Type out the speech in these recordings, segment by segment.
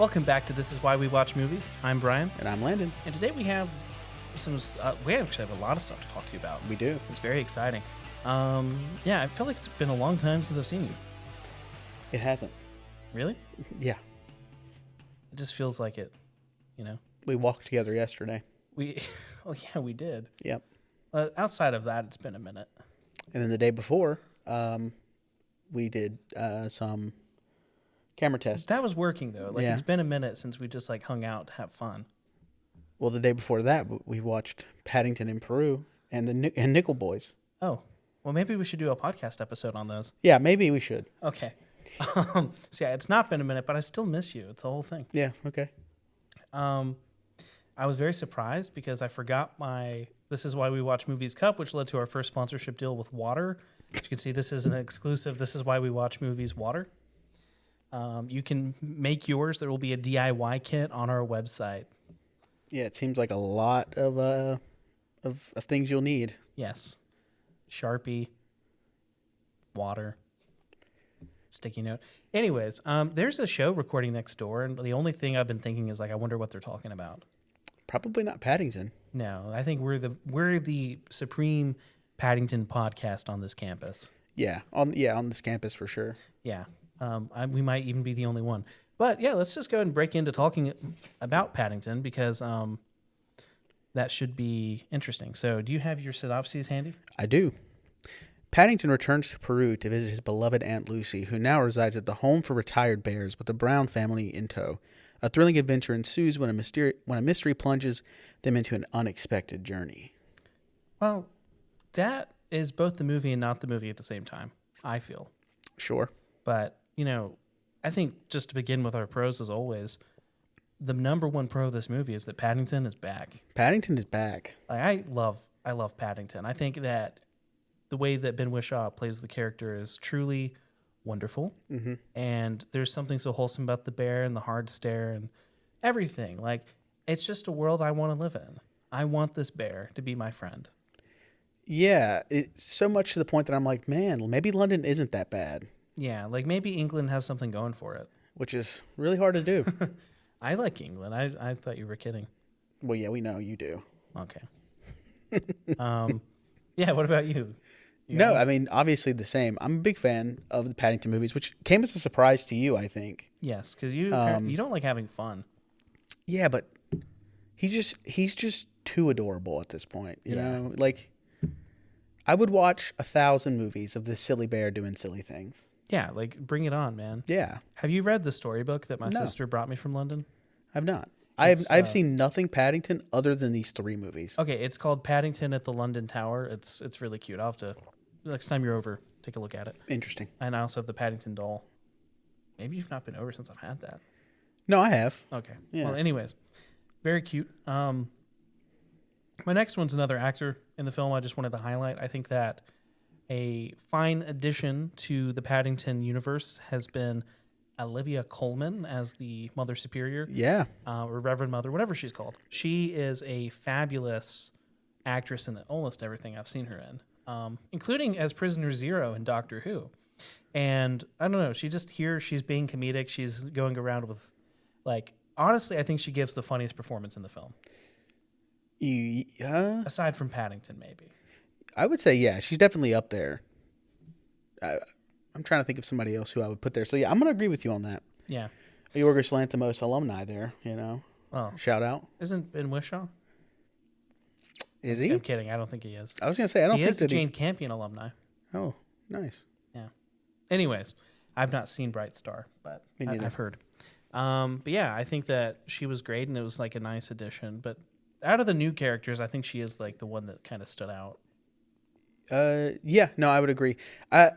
Welcome back to This Is Why We Watch Movies. I'm Brian. And I'm Landon. And today we have we actually have a lot of stuff to talk to you about. We do. It's very exciting. I feel like it's been a long time since I've seen you. It hasn't. Really? Yeah. It just feels like it, you know? We walked together yesterday. We did. Yep. Outside of that, it's been a minute. And then the day before, we did some camera tests. That was working, though. It's been a minute since we just, hung out to have fun. Well, the day before that, we watched Paddington in Peru and Nickel Boys. Oh. Well, maybe we should do a podcast episode on those. Yeah, maybe we should. Okay. It's not been a minute, but I still miss you. It's the whole thing. Yeah, okay. I was very surprised because I forgot my This Is Why We Watch Movies cup, which led to our first sponsorship deal with water. As you can see, this is an exclusive This Is Why We Watch Movies water. You can make yours. There will be a DIY kit on our website. Yeah, it seems like a lot of things you'll need. Yes. Sharpie, water, sticky note. Anyways, there's a show recording next door, and the only thing I've been thinking is I wonder what they're talking about. Probably not Paddington. No, I think we're the supreme Paddington podcast on this campus. Yeah, on this campus for sure. Yeah, we might even be the only one. But yeah, let's just go ahead and break into talking about Paddington because that should be interesting. So, do you have your synopses handy? I do. Paddington returns to Peru to visit his beloved Aunt Lucy, who now resides at the home for retired bears with the Brown family in tow. A thrilling adventure ensues when a mystery plunges them into an unexpected journey. Well, that is both the movie and not the movie at the same time, I feel. Sure. But, I think just to begin with our pros as always, the number one pro of this movie is that Paddington is back. Paddington is back. I love Paddington. I think that the way that Ben Whishaw plays the character is truly wonderful. Mm-hmm. And there's something so wholesome about the bear and the hard stare and everything. It's just a world I want to live in. I want this bear to be my friend. Yeah, it's so much to the point that I'm like, man, maybe London isn't that bad. Yeah, maybe England has something going for it. Which is really hard to do. I like England. I thought you were kidding. Well, yeah, we know you do. Okay. Yeah, what about you? No, I mean, obviously the same. I'm a big fan of the Paddington movies, which came as a surprise to you, I think. Yes, because you don't like having fun. Yeah, but he's just too adorable at this point. You know, I would watch 1,000 movies of this silly bear doing silly things. Yeah, bring it on, man. Yeah. Have you read the storybook that my sister brought me from London? I've not. I've seen nothing Paddington other than these 3 movies. Okay, it's called Paddington at the London Tower. It's really cute. I'll have to, next time you're over, take a look at it. Interesting. And I also have the Paddington doll. Maybe you've not been over since I've had that. No, I have. Okay. Yeah. Well, anyways, very cute. My next one's another actor in the film I just wanted to highlight. I think that a fine addition to the Paddington universe has been Olivia Colman as the Mother Superior. Yeah. Or Reverend Mother, whatever she's called. She is a fabulous actress in almost everything I've seen her in, including as Prisoner Zero in Doctor Who. And I don't know, she's being comedic. She's going around with, honestly, I think she gives the funniest performance in the film. Aside from Paddington, maybe. I would say, yeah, she's definitely up there. I'm trying to think of somebody else who I would put there. So, yeah, I'm going to agree with you on that. Yeah. Yorgos Lanthimos alumni there, Oh. Shout out. Isn't Ben Whishaw? Is he? I'm kidding. I don't think he is. I was going to say, I don't think he is a Jane Campion alumni. Oh, nice. Yeah. Anyways, I've not seen Bright Star, but I've heard. But yeah, I think that she was great, and it was a nice addition. But out of the new characters, I think she is the one that kind of stood out. Yeah, no, I would agree. I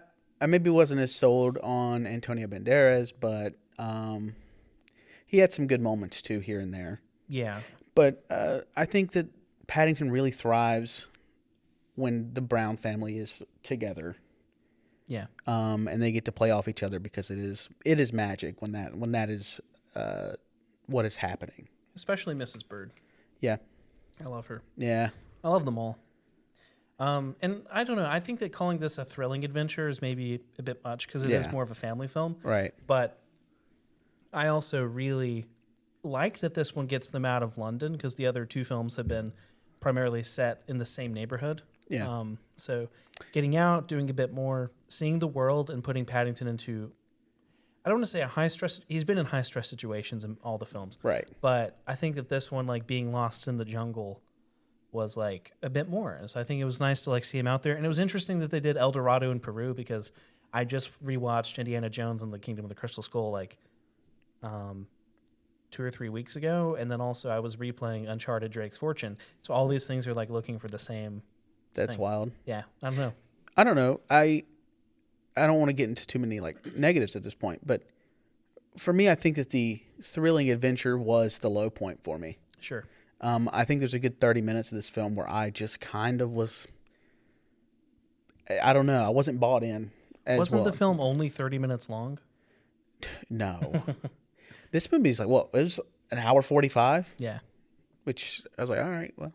maybe wasn't as sold on Antonio Banderas, but he had some good moments too here and there. Yeah. But I think that Paddington really thrives when the Brown family is together. Yeah. And they get to play off each other because it is magic when that is what is happening. Especially Mrs. Bird. Yeah. I love her. Yeah. I love them all. And I don't know. I think that calling this a thrilling adventure is maybe a bit much because it is more of a family film. Right. But I also really like that this one gets them out of London because the other two films have been primarily set in the same neighborhood. Yeah. So getting out, doing a bit more, seeing the world, and putting Paddington into, I don't want to say a high stress. He's been in high stress situations in all the films, Right. but I think that this one, like being lost in the jungle, was like a bit more. So I think it was nice to like see him out there, and it was interesting that they did El Dorado in Peru because I just rewatched Indiana Jones and the Kingdom of the Crystal Skull like 2 or 3 weeks ago, and then also I was replaying Uncharted Drake's Fortune. So all these things are like looking for the same. That's thing. wild. Yeah, I don't know. I don't know. I don't want to get into too many like negatives at this point, but for me, I think that the thrilling adventure was the low point for me. Sure. I think there's a good 30 minutes of this film where I just kind of was. I don't know. I wasn't bought in. Wasn't the film only 30 minutes long? No. This movie's like, what? It was an hour 45? Yeah. Which I was like, all right, well.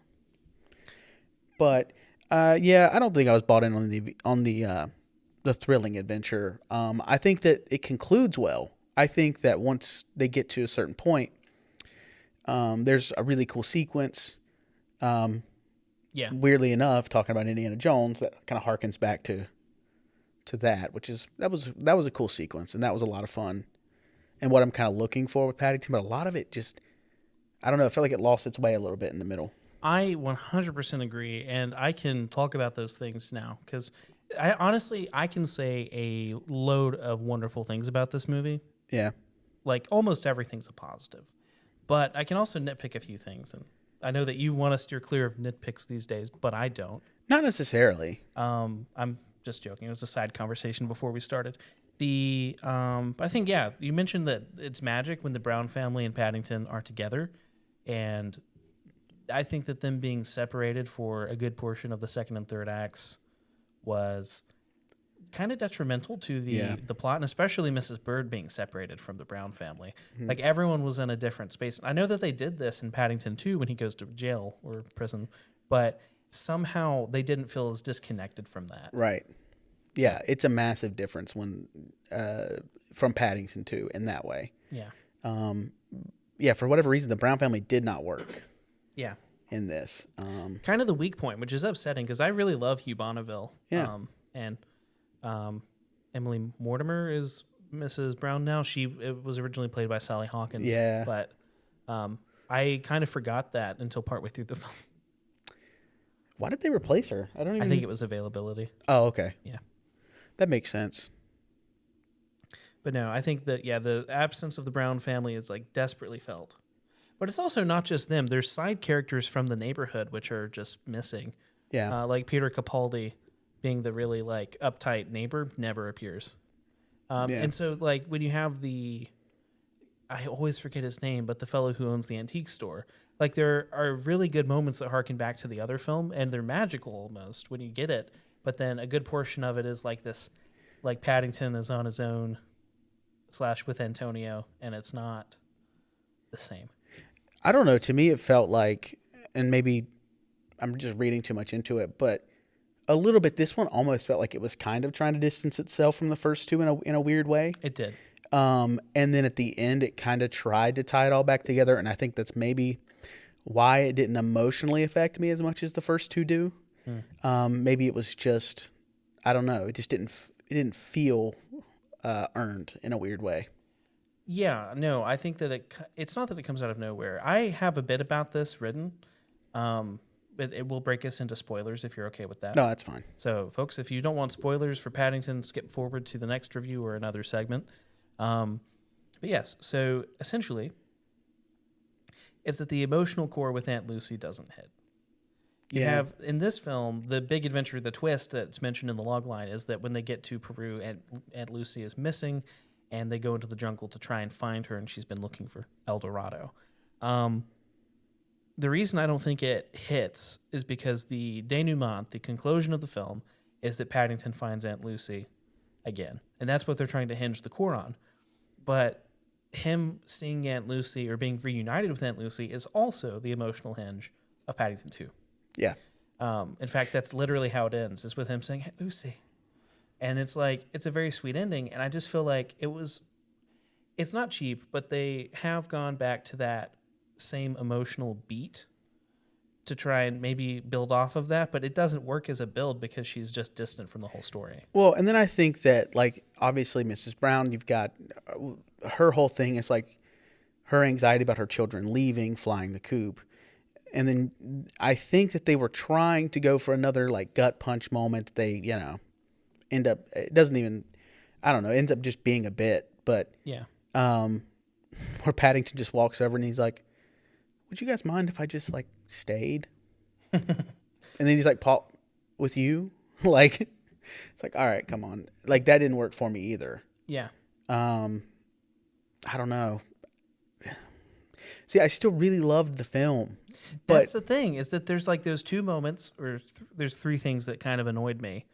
But yeah, I don't think I was bought in on the thrilling adventure. I think that it concludes well. I think that once they get to a certain point, there's a really cool sequence. Yeah. Weirdly enough, talking about Indiana Jones, that kind of harkens back to that, which is that was a cool sequence, and that was a lot of fun. And what I'm kind of looking for with Paddington, but a lot of it just, I don't know, I feel like it lost its way a little bit in the middle. I 100% agree, and I can talk about those things now because I can say a load of wonderful things about this movie. Yeah. Like almost everything's a positive, but I can also nitpick a few things, and I know that you want to steer clear of nitpicks these days, but I don't. Not necessarily. I'm just joking. It was a side conversation before we started. But I think, yeah, you mentioned that it's magic when the Brown family and Paddington are together, and I think that them being separated for a good portion of the second and third acts was kind of detrimental to the plot, and especially Mrs. Bird being separated from the Brown family. Mm-hmm. Like everyone was in a different space. I know that they did this in Paddington 2 when he goes to jail or prison, but somehow they didn't feel as disconnected from that. Right. Yeah, it's a massive difference when from Paddington 2 in that way. Yeah. Yeah, for whatever reason, the Brown family did not work. Yeah. In this. Kind of the weak point, which is upsetting because I really love Hugh Bonneville. Yeah. And Emily Mortimer is Mrs. Brown now. It was originally played by Sally Hawkins. Yeah. But I kind of forgot that until partway through the film. Why did they replace her? I think it was availability. Oh, okay. Yeah. That makes sense. But no, I think that, the absence of the Brown family is like desperately felt. But it's also not just them. There's side characters from the neighborhood which are just missing. Yeah. Like Peter Capaldi being the really like uptight neighbor never appears. And so like when you have I always forget his name, but the fellow who owns the antique store, like there are really good moments that harken back to the other film, and they're magical almost when you get it. But then a good portion of it is like this, like Paddington is on his own / with Antonio, and it's not the same. I don't know. To me, it felt like, and maybe I'm just reading too much into it, but a little bit, this one almost felt like it was kind of trying to distance itself from the first two in a weird way. It did. And then at the end, it kind of tried to tie it all back together, and I think that's maybe why it didn't emotionally affect me as much as the first two do. Maybe it was just, I don't know. It just didn't feel earned in a weird way. Yeah, no, I think that it's not that it comes out of nowhere. I have a bit about this written, but it will break us into spoilers if you're okay with that. No, that's fine. So, folks, if you don't want spoilers for Paddington, skip forward to the next review or another segment. But yes, so essentially, it's that the emotional core with Aunt Lucy doesn't hit. You have, in this film, the big adventure, the twist that's mentioned in the logline is that when they get to Peru, Aunt Lucy is missing, and they go into the jungle to try and find her, and she's been looking for El Dorado. The reason I don't think it hits is because the denouement, the conclusion of the film, is that Paddington finds Aunt Lucy again. And that's what they're trying to hinge the core on. But him seeing Aunt Lucy or being reunited with Aunt Lucy is also the emotional hinge of Paddington 2. Yeah. In fact, that's literally how it ends, is with him saying, "Aunt Lucy." And it's like, it's a very sweet ending. And I just feel like it it's not cheap, but they have gone back to that same emotional beat to try and maybe build off of that, but it doesn't work as a build because she's just distant from the whole story. Well, and then I think that, like, obviously Mrs. Brown, you've got her whole thing is like her anxiety about her children leaving, flying the coop. And then I think that they were trying to go for another like gut punch moment. They, end up, it doesn't even, I don't know, it ends up just being a bit. But Yeah. where Paddington just walks over and he's like, would you guys mind if I just like stayed? And then he's like, Paul, with you? Like, it's like, all right, come on. Like, that didn't work for me either. Yeah. I don't know. See, I still really loved the film. That's the thing, is that there's like those two moments, or there's three things that kind of annoyed me.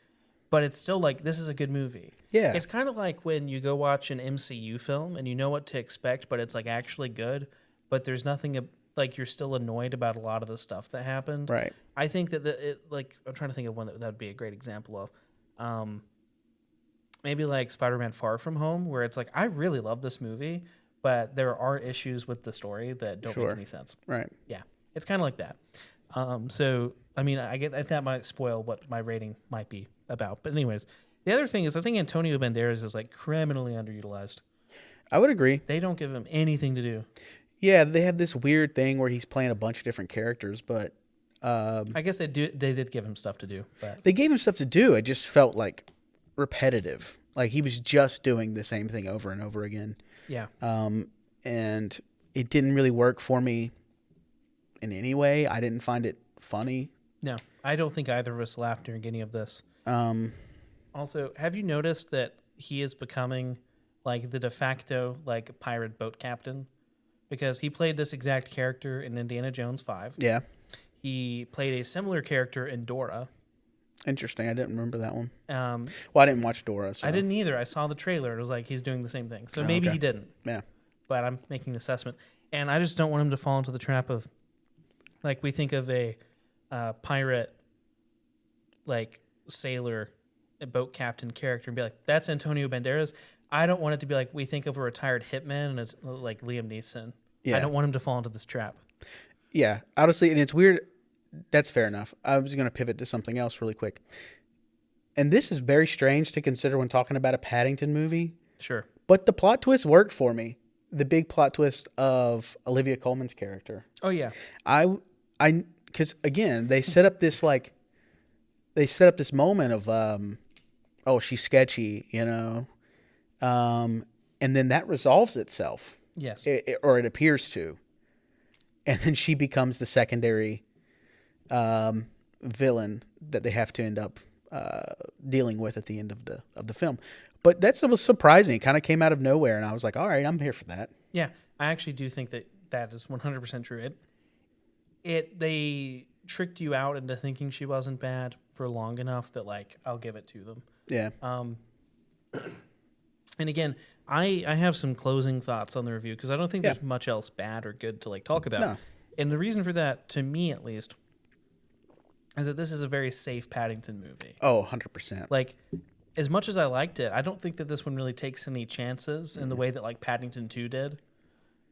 But it's still like, this is a good movie. Yeah. It's kind of like when you go watch an MCU film and you know what to expect, but it's like actually good, but there's nothing, like you're still annoyed about a lot of the stuff that happened. Right. I think that I'm trying to think of one that would be a great example of. Maybe like Spider-Man Far From Home, where it's like, I really love this movie, but there are issues with the story that don't make any sense. Right. Yeah. It's kind of like that. So, I mean, I get that might spoil what my rating might be about. But anyways, the other thing is I think Antonio Banderas is like criminally underutilized. I would agree. They don't give him anything to do. Yeah, they have this weird thing where he's playing a bunch of different characters, but I guess they did give him stuff to do, but they gave him stuff to do. It just felt like repetitive. Like he was just doing the same thing over and over again. Yeah. And it didn't really work for me in any way. I didn't find it funny. No, I don't think either of us laughed during any of this. Also, have you noticed that he is becoming like the de facto like pirate boat captain? Because he played this exact character in Indiana Jones 5. Yeah. He played a similar character in Dora. Interesting. I didn't remember that one. Well, I didn't watch Dora. So. I didn't either. I saw the trailer. It was like he's doing the same thing. So maybe he didn't. Yeah. But I'm making an assessment. And I just don't want him to fall into the trap of, like, we think of a pirate, like, sailor, a boat captain character and be like, that's Antonio Banderas. I don't want it to be like we think of a retired hitman and it's like Liam Neeson. Yeah. I don't want him to fall into this trap. Yeah. Honestly, and it's weird. That's fair enough. I was going to pivot to something else really quick. And this is very strange to consider when talking about a Paddington movie. Sure. But the plot twist worked for me. The big plot twist of Olivia Colman's character. Oh, yeah. Because again, they set up this moment of, she's sketchy, and then that resolves itself. Yes. Or it appears to. And then she becomes the secondary villain that they have to end up dealing with at the end of the film. But that was surprising. It kind of came out of nowhere, and I was like, all right, I'm here for that. Yeah, I actually do think that is 100% true. They tricked you out into thinking she wasn't bad for long enough that, like, I'll give it to them. Yeah. And again, I have some closing thoughts on the review because I don't think there's much else bad or good to, like, talk about. No. And the reason for that, to me at least, is that this is a very safe Paddington movie. Oh, 100%. Like, as much as I liked it, I don't think that this one really takes any chances in the way that, like, Paddington 2 did.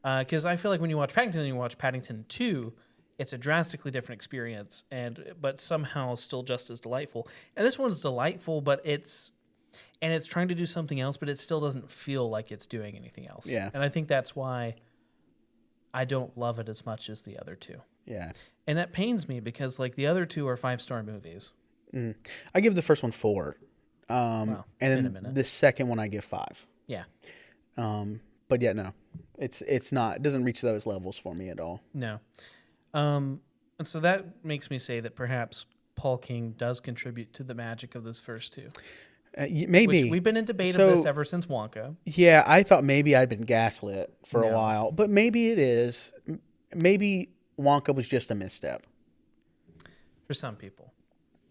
Because I feel like when you watch Paddington and you watch Paddington 2, it's a drastically different experience, but somehow still just as delightful. And this one's delightful, but it's trying to do something else, but it still doesn't feel like it's doing anything else. Yeah. And I think that's why I don't love it as much as the other two. Yeah. And that pains me because, like, the other two are 5-star movies. I give the first one 4. Wow, and then the second one I give 5. Yeah. But yeah, no, it's not. It doesn't reach those levels for me at all. No. And so that makes me say that perhaps Paul King does contribute to the magic of those first two. Maybe. Which we've been in debate of this ever since Wonka. Yeah, I thought maybe I'd been gaslit for a while, but maybe it is. Maybe Wonka was just a misstep. For some people.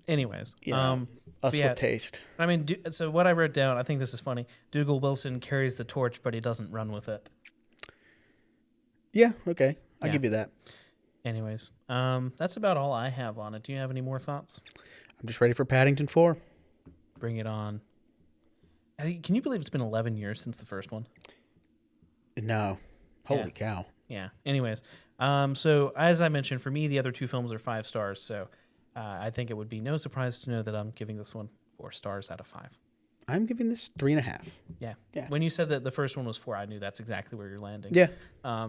Anyways. Us with taste. I mean, so what I wrote down, I think this is funny. Dougal Wilson carries the torch, but he doesn't run with it. Yeah, okay. I'll give you that. Anyways, that's about all I have on it. Do you have any more thoughts? I'm just ready for Paddington 4. Bring it on. Can you believe it's been 11 years since the first one? No. Holy cow. Yeah. Anyways, so as I mentioned, for me, the other two films are 5 stars. So I think it would be no surprise to know that I'm giving this one 4 stars out of 5. I'm giving this 3.5. Yeah. Yeah. When you said that the first one was 4, I knew that's exactly where you're landing. Yeah.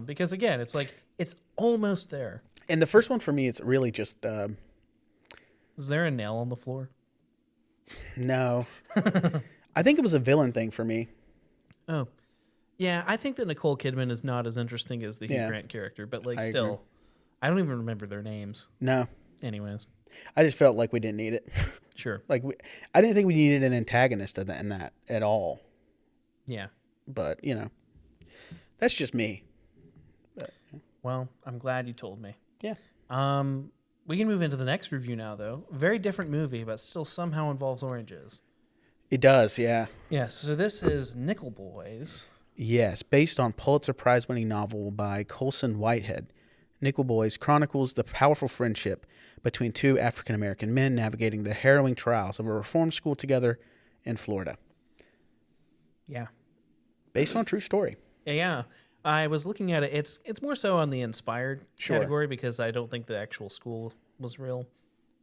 Because again, it's like it's almost there. And the first one for me, it's really just Is there a nail on the floor? no. I think it was a villain thing for me. Oh. Yeah, I think that Nicole Kidman is not as interesting as the Hugh Grant character, but like I still, agree. I don't even remember their names. No. Anyways, I just felt like we didn't need it. sure. Like I didn't think we needed an antagonist in that at all. Yeah. But, that's just me. But, Well, I'm glad you told me. yeah. We can move into the next review now, though. Very different movie, but still somehow involves oranges. It does, yeah. Yes, so this is Nickel Boys. Yes, based on Pulitzer Prize-winning novel by Colson Whitehead, Nickel Boys chronicles the powerful friendship between two African-American men navigating the harrowing trials of a reform school together in Florida. Yeah. Based on a true story. Yeah. I was looking at it. It's more so on the inspired category because I don't think the actual school was real,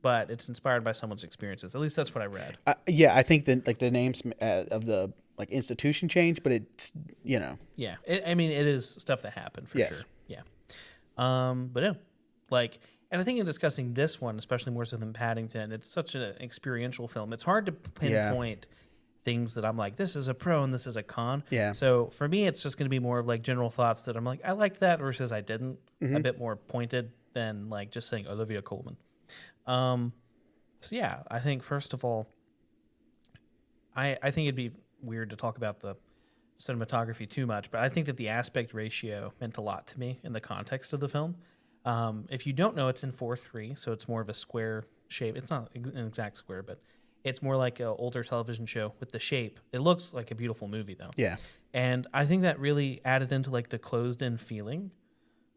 but it's inspired by someone's experiences. At least that's what I read. Yeah, I think that the names of the institution changed, but it's Yeah. I mean, it is stuff that happened for sure. Yeah. But no, and I think in discussing this one, especially more so than Paddington, it's such an experiential film. It's hard to pinpoint things that I'm like, this is a pro and this is a con. Yeah. So for me, it's just going to be more of like general thoughts that I'm like, I liked that versus I didn't. A bit more pointed than like just saying Olivia Colman. So yeah, I think first of all, I think it'd be weird to talk about the cinematography too much, but I think that the aspect ratio meant a lot to me in the context of the film. If you don't know, it's in 4:3, so it's more of a square shape. It's not an exact square, but it's more like an older television show with the shape. It looks like a beautiful movie, though. Yeah. And I think that really added into like the closed-in feeling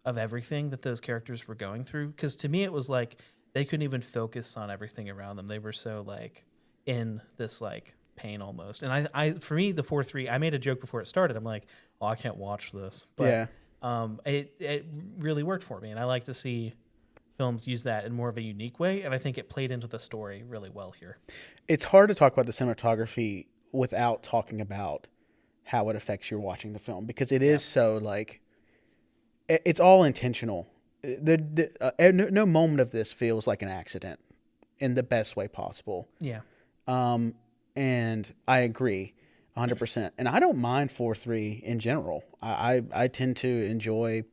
of everything that those characters were going through. Because to me, it was like they couldn't even focus on everything around them. They were so like in this like pain almost. And I for me, the 4:3, I made a joke before it started. I'm like, oh, I can't watch this. But it really worked for me, and I like to see films use that in more of a unique way, and I think it played into the story really well here. It's hard to talk about the cinematography without talking about how it affects your watching the film, because it is so like it's all intentional. No moment of this feels like an accident in the best way possible. Yeah. And I agree 100%. And I don't mind 4:3 in general. I tend to enjoy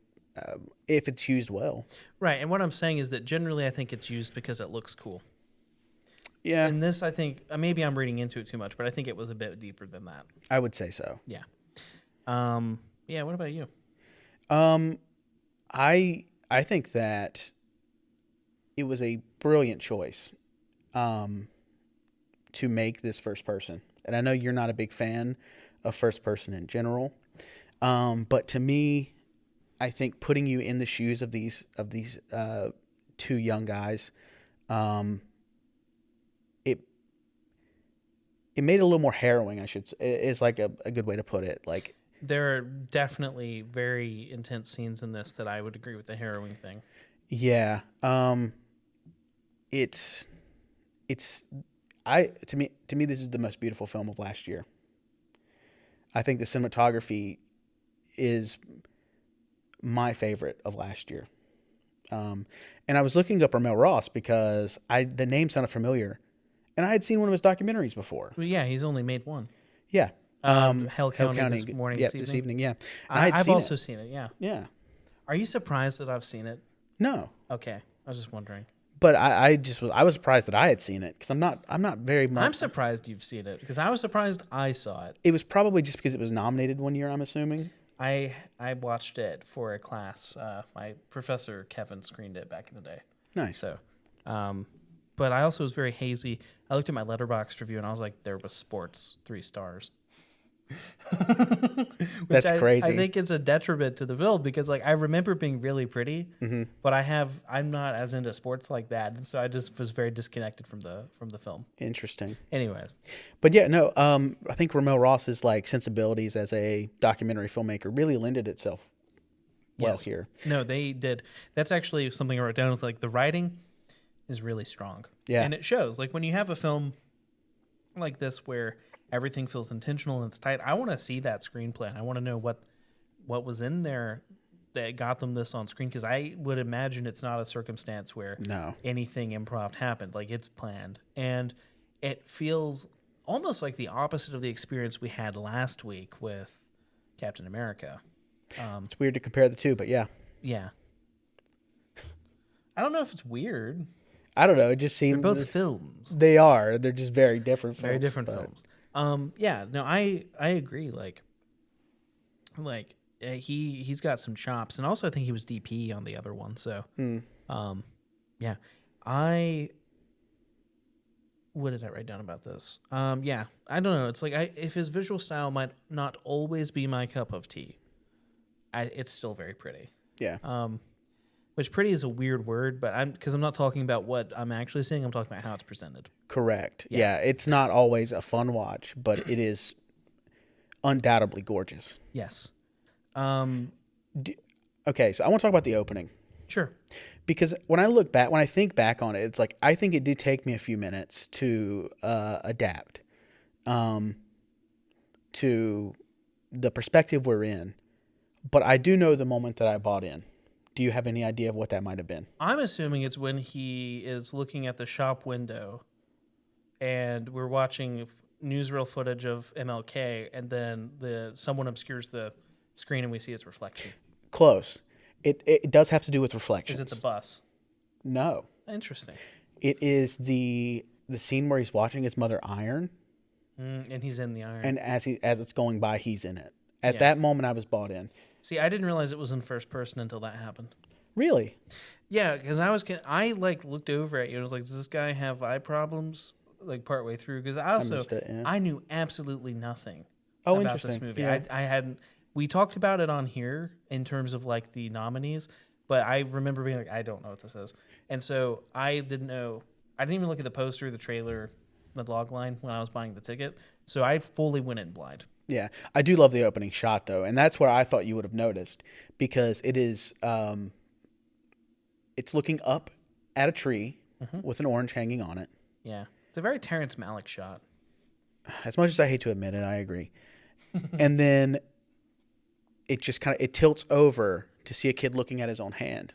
if it's used well. Right. And what I'm saying is that generally I think it's used because it looks cool. Yeah. And this, I think, maybe I'm reading into it too much, but I think it was a bit deeper than that. I would say so. Yeah. Yeah. What about you? I think that it was a brilliant choice to make this first person. And I know you're not a big fan of first person in general, but to me, I think putting you in the shoes of these two young guys, it made it a little more harrowing. I should say, is like a good way to put it. Like, there are definitely very intense scenes in this that I would agree with the harrowing thing. Yeah. To me this is the most beautiful film of last year. I think the cinematography is my favorite of last year. And I was looking up Ramel Ross because the name sounded familiar, and I had seen one of his documentaries before. Well, yeah, he's only made one. Yeah. Hell County this morning. Yeah, this evening. Yeah. I've also seen it. Yeah. Yeah. Are you surprised that I've seen it? No. Okay, I was just wondering. But I was surprised that I had seen it, because I'm not very much. I'm surprised you've seen it, because I was surprised I saw it. It was probably just because it was nominated one year, I'm assuming. I watched it for a class. My professor Kevin screened it back in the day. Nice. So, but I also was very hazy. I looked at my Letterboxd review and I was like, there was sports 3 stars. That's crazy. I think it's a detriment to the film because like I remember being really pretty, but I'm not as into sports like that, and so I just was very disconnected from the film. Interesting. Anyways, But yeah, no, I think Ramel Ross's like sensibilities as a documentary filmmaker really lended itself well here. No, they did. That's actually something I wrote down. With like the writing is really strong. Yeah. And it shows. Like when you have a film like this where everything feels intentional and it's tight, I want to see that screenplay. I want to know what was in there that got them this on screen, because I would imagine it's not a circumstance where anything improv happened. Like it's planned. And it feels almost like the opposite of the experience we had last week with Captain America. It's weird to compare the two, but yeah. Yeah. I don't know if it's weird. I don't know. It just seems... They're both films. They are. They're just very different films. Very different films. Yeah. No, I agree. He's got some chops. And also I think he was DP on the other one. So, yeah. What did I write down about this? Yeah. I don't know. It's like if his visual style might not always be my cup of tea, it's still very pretty. Yeah. Which pretty is a weird word, but because I'm not talking about what I'm actually seeing. I'm talking about how it's presented. Correct. Yeah. It's not always a fun watch, but it is undoubtedly gorgeous. Yes. Okay, so I want to talk about the opening. Sure. Because when I think back on it, it's like I think it did take me a few minutes to adapt to the perspective we're in. But I do know the moment that I bought in. Do you have any idea of what that might have been? I'm assuming it's when he is looking at the shop window and we're watching newsreel footage of MLK, and then someone obscures the screen and we see its reflection. Close. It does have to do with reflections. Is it the bus? No. Interesting. It is the scene where he's watching his mother iron. And he's in the iron. And as it's going by, he's in it. At that moment, I was bought in. See, I didn't realize it was in first person until that happened. Really? Yeah, because I looked over at you and was like, does this guy have eye problems? Like partway through, because I knew absolutely nothing about this movie. Yeah. I hadn't. We talked about it on here in terms of like the nominees, but I remember being like, I don't know what this is, and so I didn't know. I didn't even look at the poster, the trailer, the log line when I was buying the ticket. So I fully went in blind. Yeah, I do love the opening shot though, and that's where I thought you would have noticed, because it is it's looking up at a tree with an orange hanging on it. Yeah, it's a very Terrence Malick shot. As much as I hate to admit it, I agree. And then it just it tilts over to see a kid looking at his own hand.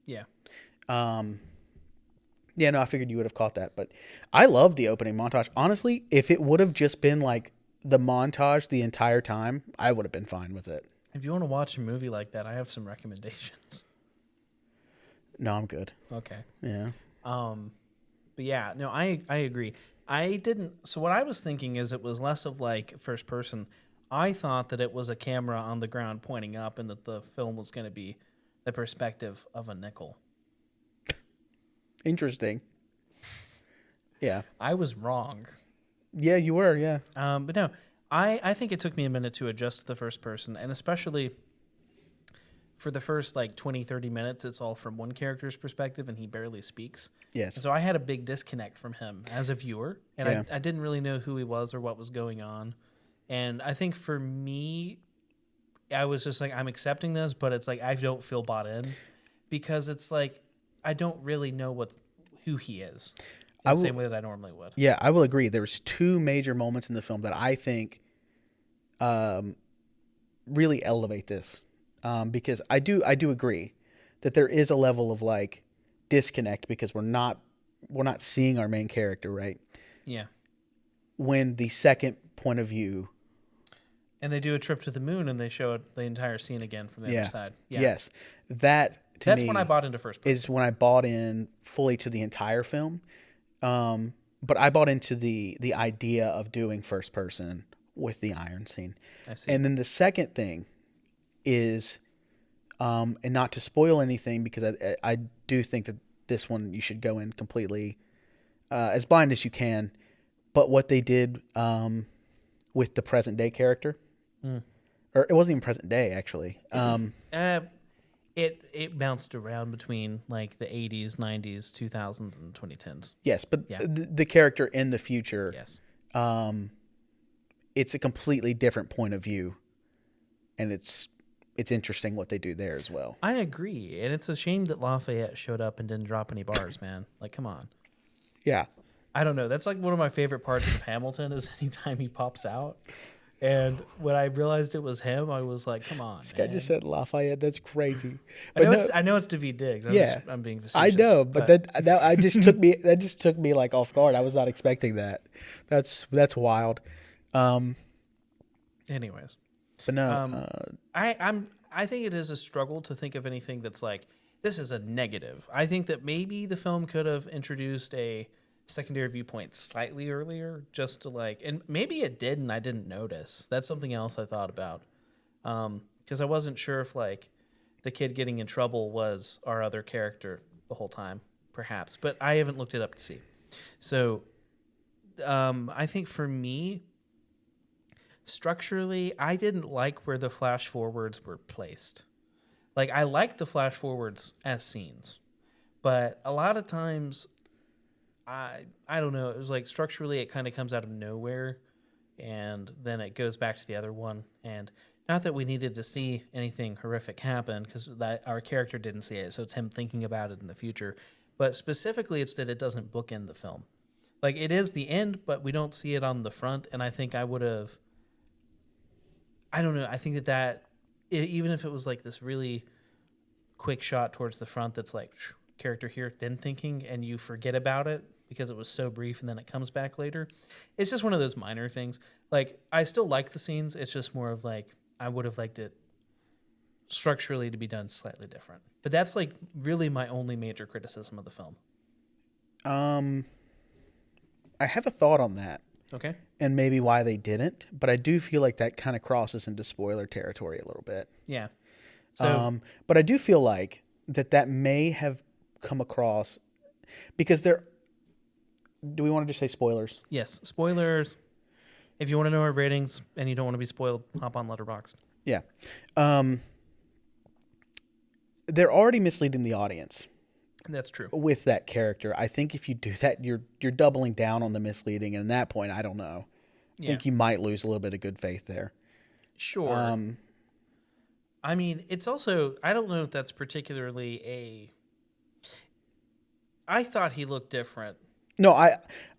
Yeah. Yeah, no, I figured you would have caught that, but I love the opening montage. Honestly, if it would have just been like the montage the entire time, I would have been fine with it. If you want to watch a movie like that, I have some recommendations. No, I'm good. Okay. Yeah. But yeah, no, I agree. So what I was thinking is it was less of like first person. I thought that it was a camera on the ground pointing up and that the film was going to be the perspective of a nickel. Interesting. Yeah. I was wrong. Yeah, you were, yeah. But no, I think it took me a minute to adjust to the first person, and especially for the first like 20, 30 minutes, it's all from one character's perspective and he barely speaks. Yes. And so I had a big disconnect from him as a viewer, and I didn't really know who he was or what was going on. And I think for me, I was just like, I'm accepting this, but it's like I don't feel bought in, because it's like I don't really know who he is in the same way that I normally would. Yeah, I will agree. There's two major moments in the film that I think really elevate this, because I do agree that there is a level of like disconnect because we're not seeing our main character, right? Yeah. When the second point of view. And they do a trip to the moon and they show the entire scene again from the other side. Yeah. Yes. That's when I bought into first person. Is when I bought in fully to the entire film. But I bought into the idea of doing first person with the iron scene. I see. And then the second thing is, and not to spoil anything, because I do think that this one you should go in completely as blind as you can. But what they did with the present day character. Mm. Or it wasn't even present day, actually. It bounced around between like the 80s, 90s, 2000s, and 2010s. Yes, but Yeah. the character in the future, Yes. it's a completely different point of view, and it's interesting what they do there as well. I agree, and it's a shame that Lafayette showed up and didn't drop any bars, man. Like, come on. Yeah. I don't know. That's like one of my favorite parts of Hamilton is anytime he pops out. And when I realized it was him, I was like, "Come on!" This guy just said Lafayette. That's crazy. I know it's David Diggs. I'm being facetious. I know, but that I just took me that just took me like off guard. I was not expecting that. That's wild. Anyways, but no, I think it is a struggle to think of anything that's like this is a negative. I think that maybe the film could have introduced a secondary viewpoint slightly earlier, just to like, and maybe it did and I didn't notice. That's something else I thought about, because I wasn't sure if like the kid getting in trouble was our other character the whole time, perhaps, but I haven't looked it up to see. So I think for me, structurally, I didn't like where the flash forwards were placed. Like, I like the flash forwards as scenes, but a lot of times I don't know. It was like structurally, it kind of comes out of nowhere, and then it goes back to the other one. And not that we needed to see anything horrific happen, because that our character didn't see it, so it's him thinking about it in the future. But specifically, it's that it doesn't bookend the film. Like, it is the end, but we don't see it on the front. And I think I would have. I don't know. I think that even if it was like this really quick shot towards the front, that's like character here, then thinking, and you forget about it because it was so brief and then it comes back later. It's just one of those minor things. Like, I still like the scenes. It's just more of like, I would have liked it structurally to be done slightly different. But that's like really my only major criticism of the film. I have a thought on that. Okay. And maybe why they didn't, but I do feel like that kind of crosses into spoiler territory a little bit. Yeah. So, but I do feel like that may have come across because there. Do we want to just say spoilers? Yes, spoilers. If you want to know our ratings and you don't want to be spoiled, hop on Letterboxd. Yeah. They're already misleading the audience. That's true. With that character. I think if you do that, you're doubling down on the misleading. And at that point, I don't know. I think you might lose a little bit of good faith there. Sure. I mean, it's also, I don't know if that's particularly I thought he looked different. No,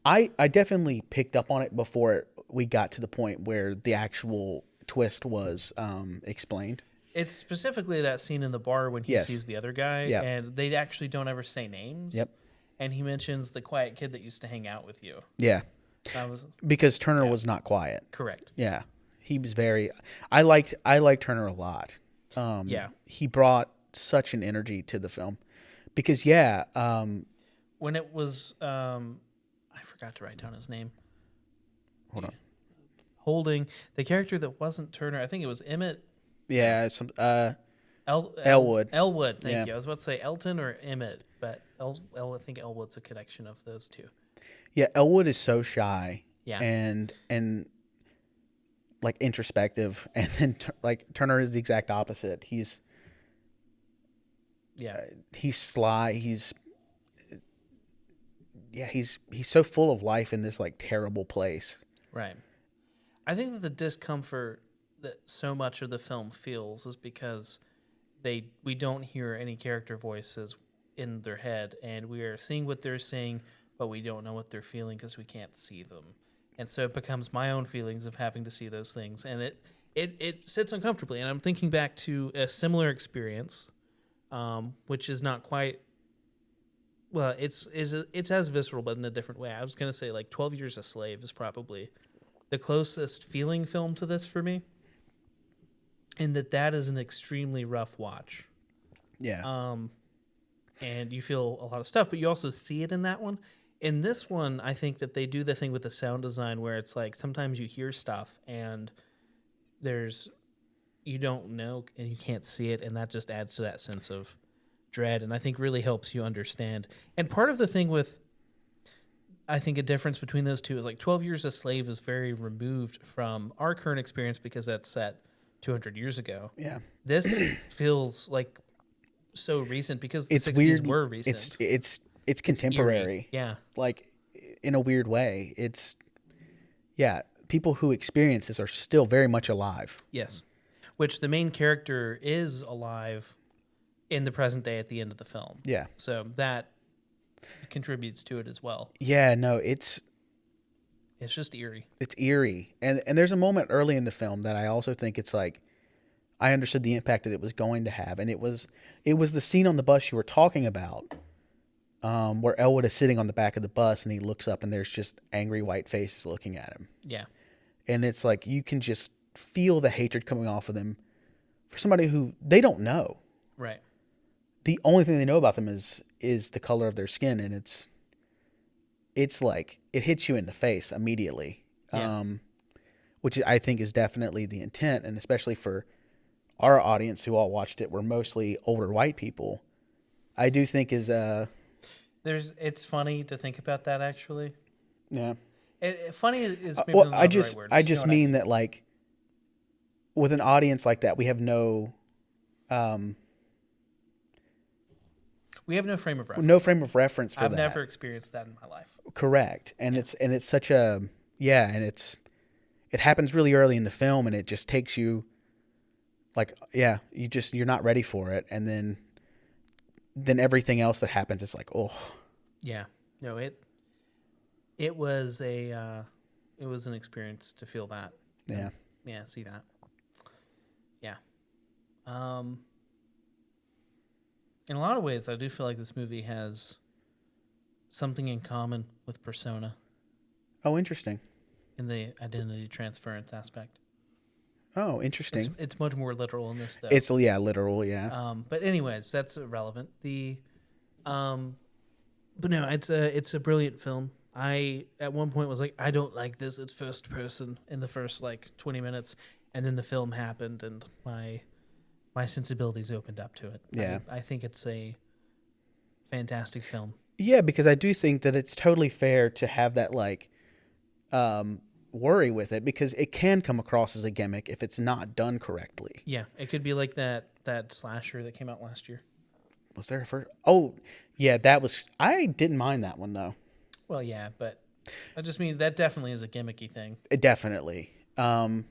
I definitely picked up on it before we got to the point where the actual twist was explained. It's specifically that scene in the bar when he sees the other guy, and they actually don't ever say names. Yep. And he mentions the quiet kid that used to hang out with you. Yeah. Because Turner was not quiet. Correct. Yeah. He was very. I liked Turner a lot. He brought such an energy to the film, because when it was I forgot to write down his name. Hold on. Holding the character that wasn't Turner, I think it was Emmett. Yeah, some Elwood. Elwood, thank you. I was about to say Elton or Emmett, but I think Elwood's a connection of those two. Yeah, Elwood is so shy. Yeah. And like introspective, and then like Turner is the exact opposite. He's sly. He's so full of life in this like terrible place. Right. I think that the discomfort that so much of the film feels is because we don't hear any character voices in their head, and we are seeing what they're saying, but we don't know what they're feeling because we can't see them. And so it becomes my own feelings of having to see those things, and it sits uncomfortably. And I'm thinking back to a similar experience, which is not quite. Well, it's as visceral, but in a different way. I was going to say like 12 Years a Slave is probably the closest feeling film to this for me, and that is an extremely rough watch. Yeah. And you feel a lot of stuff, but you also see it in that one. In this one, I think that they do the thing with the sound design where it's like sometimes you hear stuff and you don't know and you can't see it, and that just adds to that sense of dread, and I think really helps you understand. And part of the thing with I think a difference between those two is like 12 Years a Slave is very removed from our current experience because that's set 200 years ago. Yeah. This feels like so recent because the It's 60s weird. were recent. It's contemporary. Eerie. Yeah. Like, in a weird way. People who experience this are still very much alive. Yes. Which the main character is alive in the present day at the end of the film. Yeah. So that contributes to it as well. Yeah, no, it's just eerie. It's eerie. And there's a moment early in the film that I also think it's like, I understood the impact that it was going to have. And it was the scene on the bus you were talking about, where Elwood is sitting on the back of the bus and he looks up and there's just angry white faces looking at him. Yeah. And it's like, you can just feel the hatred coming off of them for somebody who they don't know. Right. The only thing they know about them is the color of their skin. And it's like, it hits you in the face immediately. Yeah. Which I think is definitely the intent. And especially for our audience who all watched it were mostly older white people, I do think is it's funny to think about that actually. Yeah. Funny is maybe not the right word. I just mean that, like, with an audience like that, we have no frame of reference. No frame of reference for that. I've never experienced that in my life. Correct. And it's such a and it happens really early in the film and it just takes you like, you're not ready for it, and then everything else that happens is like, oh. Yeah. No, it was an experience to feel that. Yeah. Yeah, see that. Yeah. In a lot of ways, I do feel like this movie has something in common with Persona. Oh, interesting. In the identity transference aspect. Oh, interesting. It's much more literal in this, though. It's literal, yeah. But anyways, that's irrelevant. But no, it's a brilliant film. I at one point was like, I don't like this. It's first person in the first like 20 minutes, and then the film happened, and my sensibilities opened up to it. Yeah, I think it's a fantastic film. Yeah, because I do think that it's totally fair to have that like worry with it, because it can come across as a gimmick if it's not done correctly. Yeah, it could be like that slasher that came out last year. Was there a first? Oh, yeah, that was. I didn't mind that one though. Well, yeah, but I just mean that definitely is a gimmicky thing. It definitely. But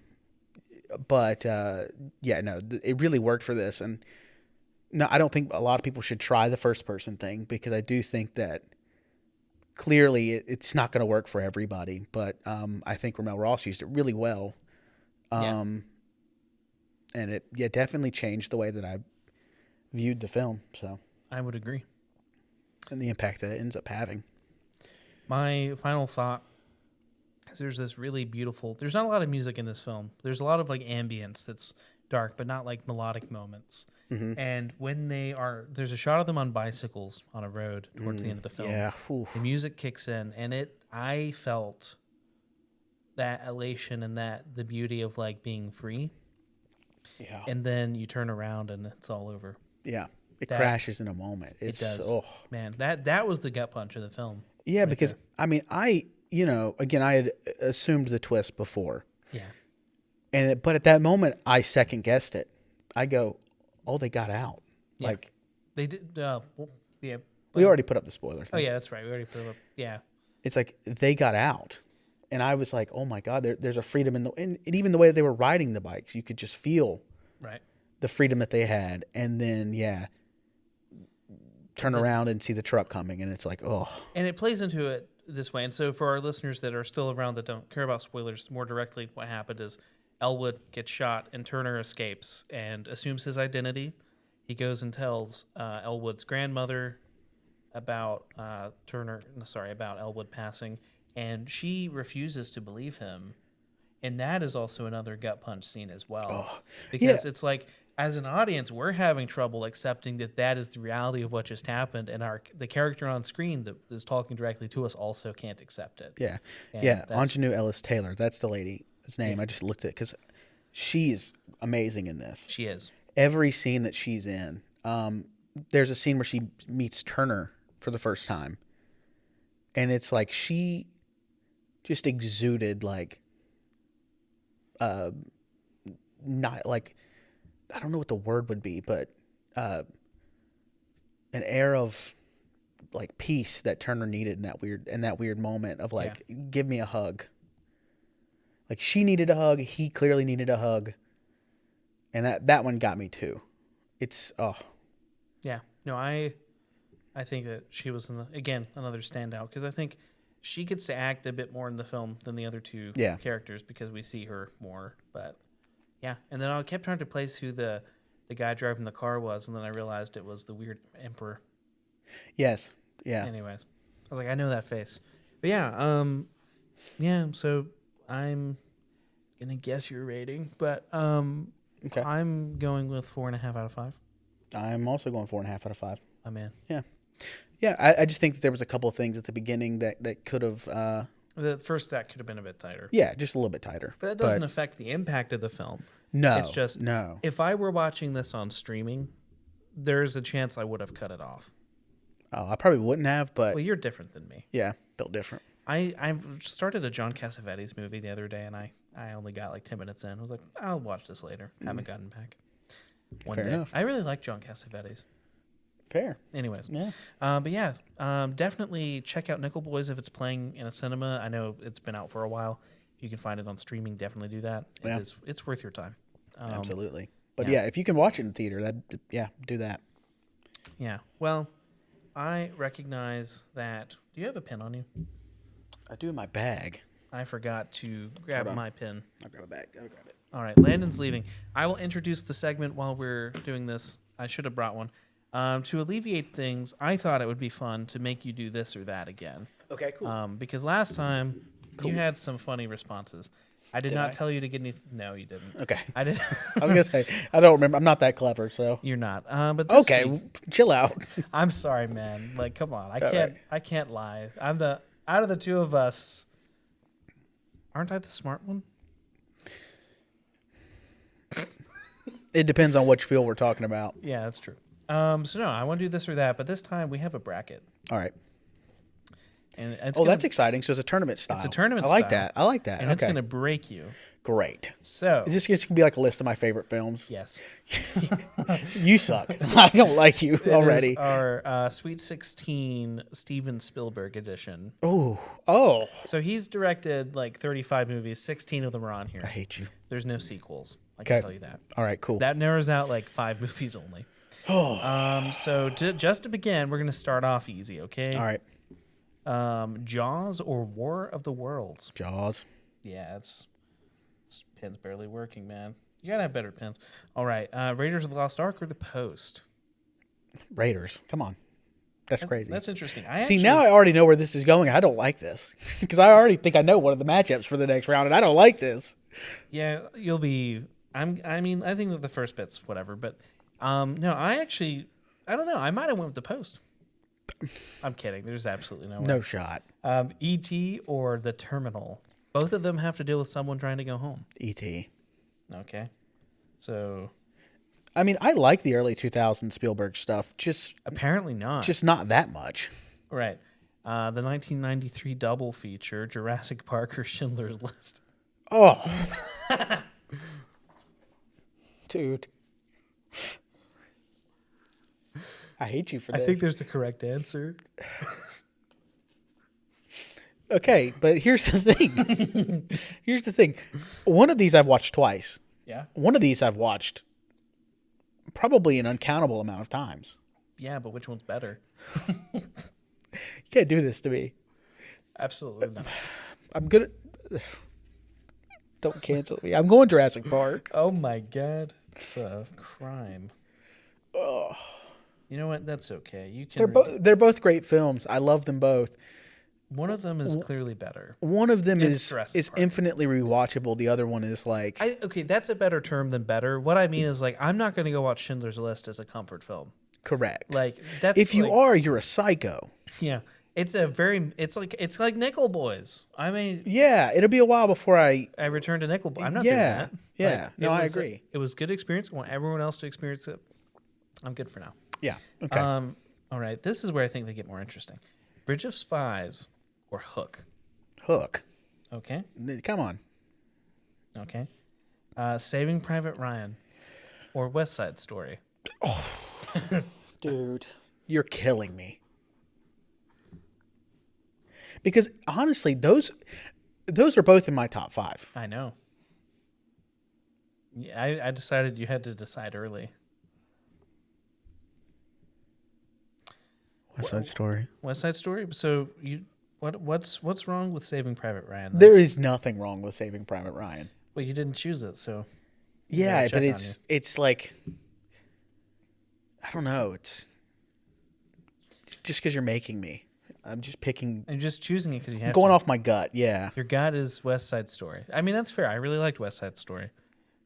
yeah, no, it really worked for this, and no, I don't think a lot of people should try the first person thing, because I do think that clearly it's not going to work for everybody. But I think Ramel Ross used it really well. And it definitely changed the way that I viewed the film. So I would agree. And the impact that it ends up having. My final thought is there's this really beautiful, there's not a lot of music in this film. There's a lot of like ambience that's dark, but not like melodic moments. Mm-hmm. And when there's a shot of them on bicycles on a road towards the end of the film. Yeah. The music kicks in, and I felt that elation and the beauty of like being free. Yeah. And then you turn around and it's all over. Yeah. It crashes in a moment. It does. Oh. Man, that was the gut punch of the film. Yeah, right, because there. I mean, I had assumed the twist before. Yeah. But at that moment, I second guessed it. I go, oh, they got out. Yeah. Like they did. Yeah. We already put up the spoiler thing. Oh yeah, that's right. We already put it up. Yeah. It's like they got out, and I was like, oh my God, there's a freedom and even the way they were riding the bikes, you could just feel the freedom that they had, and then turn around and see the truck coming, and it's like, oh. And it plays into it this way. And so for our listeners that are still around that don't care about spoilers, more directly what happened is Elwood gets shot and Turner escapes and assumes his identity. He goes and tells Elwood's grandmother about about Elwood passing, and she refuses to believe him. And that is also another gut punch scene as well. Because it's like, as an audience, we're having trouble accepting that is the reality of what just happened, and the character on screen that is talking directly to us also can't accept it. Yeah, Anjanou Ellis Taylor, that's the lady's name. I just looked at it because she's amazing in this. She is. Every scene that she's in, there's a scene where she meets Turner for the first time, and it's like she just exuded like not like, I don't know what the word would be, but an air of like peace that Turner needed in that weird moment of like, give me a hug. Like she needed a hug, he clearly needed a hug, and that one got me too. It's Yeah. No, I think that she was again another standout because I think she gets to act a bit more in the film than the other two characters because we see her more. But yeah, and then I kept trying to place who the guy driving the car was, and then I realized it was the weird emperor. Yes. Yeah. Anyways, I was like, I know that face. But yeah. So I'm gonna guess your rating, but okay. I'm going with 4.5 out of 5. I'm also going 4.5 out of 5. I'm in. Yeah. Yeah, I just think that there was a couple of things at the beginning that could have... the first act could have been a bit tighter. Yeah, just a little bit tighter. But that doesn't affect the impact of the film. No. It's just, no. If I were watching this on streaming, there's a chance I would have cut it off. Oh, I probably wouldn't have, but... Well, you're different than me. Yeah, built different. I started a John Cassavetes movie the other day, and I only got like 10 minutes in. I was like, I'll watch this later. Haven't gotten back. One Fair day. enough. I really like John Cassavetes. Fair. Anyways. Yeah. But yeah, definitely check out Nickel Boys if it's playing in a cinema. I know it's been out for a while. If you can find it on streaming, definitely do that. Yeah. It's worth your time. Absolutely. But yeah, if you can watch it in theater, do that. Yeah. Well, I recognize that. Do you have a pen on you? I do in my bag. I forgot to grab my pen. I'll grab a bag. I'll grab it. All right, Landon's leaving. I will introduce the segment while we're doing this. I should have brought one. To alleviate things, I thought it would be fun to make you do this or that again. Okay, cool. Because last time you had some funny responses. I did not tell you to get any. No, you didn't. Okay. I did. I was gonna say I don't remember. I'm not that clever, so You're not. But this week, chill out. I'm sorry, man. Like, come on. I can't. Right. I can't lie. I'm the out of the two of us. Aren't I the smart one? It depends on which field we're talking about. Yeah, that's true. So no, I want to do this or that, but this time we have a bracket. All right. And it's that's exciting. So it's a tournament style. It's a tournament I like style. that. I like that. And it's going to break you. Great. So is this going to be like a list of my favorite films? Yes. You suck. I don't like you already. Is our Sweet 16 Steven Spielberg edition. Oh. So he's directed like 35 movies. 16 of them are on here. I hate you. There's no sequels. I can tell you that. All right, cool. That narrows out like 5 movies only. So just to begin, we're going to start off easy, okay? All right. Jaws or War of the Worlds? Jaws. Yeah, this pen's barely working, man. You got to have better pens. All right. Raiders of the Lost Ark or The Post? Raiders. Come on. That's crazy. That's interesting. Now I already know where this is going. I don't like this because I already think I know one of the matchups for the next round, and I don't like this. Yeah, you'll be... I think that the first bit's whatever, but no, I don't know. I might have went with The Post. I'm kidding. There's absolutely no way. No shot. E.T. or The Terminal. Both of them have to deal with someone trying to go home. E.T. Okay. So... I mean, I like the early 2000s Spielberg stuff. Just apparently not. Just not that much. Right. The 1993 double feature, Jurassic Park or Schindler's List. Oh. Dude. I hate you for that. I think there's a correct answer. Okay, but here's the thing. One of these I've watched twice. Yeah. One of these I've watched probably an uncountable amount of times. Yeah, but which one's better? You can't do this to me. Absolutely not. I'm good at... Don't cancel me. I'm going Jurassic Park. Oh my God. It's a crime. Oh. You know what? That's okay. You can. They're both great films. I love them both. One of them is clearly better. One of them is Park. infinitely rewatchable. The other one is like... Okay, that's a better term than better. What I mean is like I'm not going to go watch Schindler's List as a comfort film. Correct. Like that's if you are, you're a psycho. Yeah. It's like Nickel Boys. I mean, yeah, it'll be a while before I return to Nickel Boys. I'm not doing that. Yeah, no, I agree. It was a good experience. I want everyone else to experience it. I'm good for now. Yeah. Okay. All right. This is where I think they get more interesting. Bridge of Spies or Hook? Hook. Okay. Come on. Okay. Saving Private Ryan or West Side Story? Dude, you're killing me. Because honestly, those are both in my top 5. I know. Yeah, I decided you had to decide early. West Side Story. West Side Story. So what's wrong with Saving Private Ryan? Then? There is nothing wrong with Saving Private Ryan. Well, you didn't choose it, so Yeah, but it's like, I don't know. It's just because you're making me. I'm just picking. I'm just choosing it because you have going to. off my gut. Yeah. Your gut is West Side Story. I mean, that's fair. I really liked West Side Story,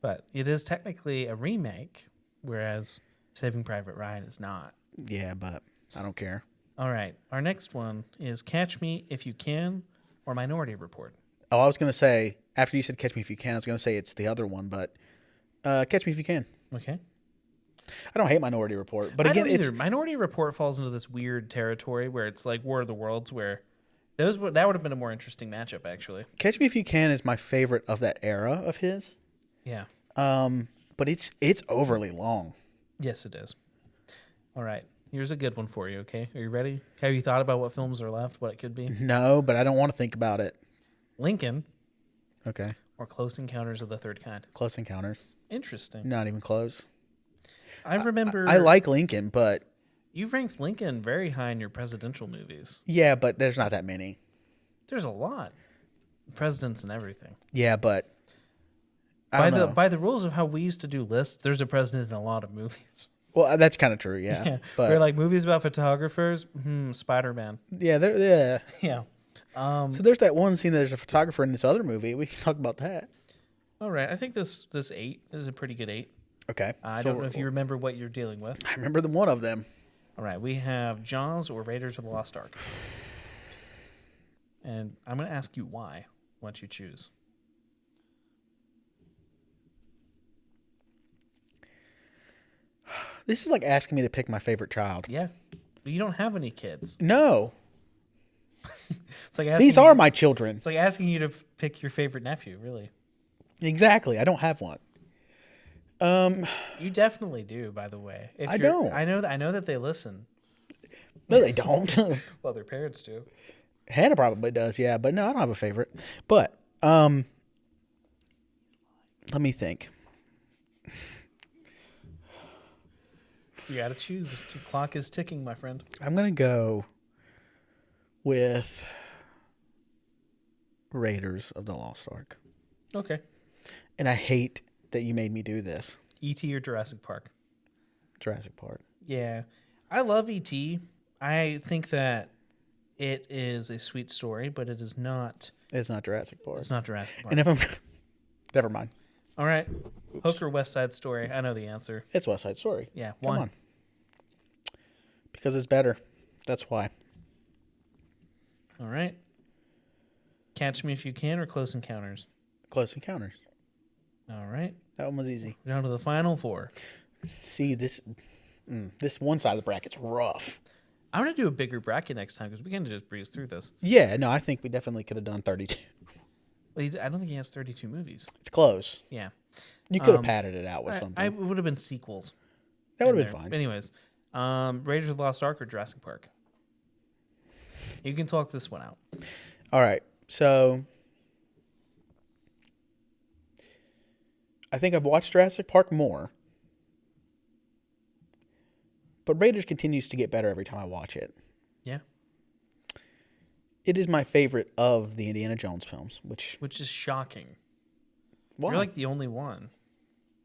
but it is technically a remake, whereas Saving Private Ryan is not. Yeah, but I don't care. All right. Our next one is Catch Me If You Can or Minority Report. Oh, I was going to say, after you said Catch Me If You Can, I was going to say it's the other one, but Catch Me If You Can. Okay. I don't hate Minority Report, but I again, don't either. Minority Report falls into this weird territory where it's like War of the Worlds, where that would have been a more interesting matchup, actually. Catch Me If You Can is my favorite of that era of his. Yeah. But it's overly long. Yes, it is. All right. Here's a good one for you, okay? Are you ready? Have you thought about what films are left, what it could be? No, but I don't want to think about it. Lincoln Okay. or Close Encounters of the Third Kind? Close Encounters. Interesting. Not even close. I remember... I like Lincoln, but... You've ranked Lincoln very high in your presidential movies. Yeah, but there's not that many. There's a lot. Presidents and everything. Yeah, but... I don't know. By the rules of how we used to do lists, there's a president in a lot of movies. Well, that's kind of true, yeah. But we're like movies about photographers, Spider-Man. Yeah, Yeah. so there's that one scene that there's a photographer in this other movie. We can talk about that. All right. I think this 8 is a pretty good 8. Okay. I don't know if you remember what you're dealing with. I remember one of them. All right. We have Jaws or Raiders of the Lost Ark. And I'm going to ask you why once you choose. This is like asking me to pick my favorite child. Yeah. But you don't have any kids. No. It's like asking These are my children. It's like asking you to pick your favorite nephew, really. Exactly. I don't have one. You definitely do, by the way. I don't. I know that they listen. No, they don't. Well, their parents do. Hannah probably does, yeah. But no, I don't have a favorite. But let me think. You got to choose. The clock is ticking, my friend. I'm going to go with Raiders of the Lost Ark. Okay. And I hate that you made me do this. E.T. or Jurassic Park? Jurassic Park. Yeah. I love E.T. I think that it is a sweet story, but it is not... It's not Jurassic Park. It's not Jurassic Park. And if I'm... Never mind. All right. Hook or West Side Story? I know the answer. It's West Side Story. Yeah. Come on. Because it's better. That's why. All right. Catch Me If You Can or Close Encounters? Close Encounters. All right. That one was easy. Down to the final 4. See, this one side of the bracket's rough. I'm going to do a bigger bracket next time because we can just breeze through this. Yeah, no, I think we definitely could have done 32. Well, I don't think he has 32 movies. It's close. Yeah. You could have padded it out with something. I would have been sequels. That would have been fine. Anyways, Raiders of the Lost Ark or Jurassic Park? You can talk this one out. All right. So I think I've watched Jurassic Park more. But Raiders continues to get better every time I watch it. Yeah. It is my favorite of the Indiana Jones films, which is shocking. Why? You're like the only one.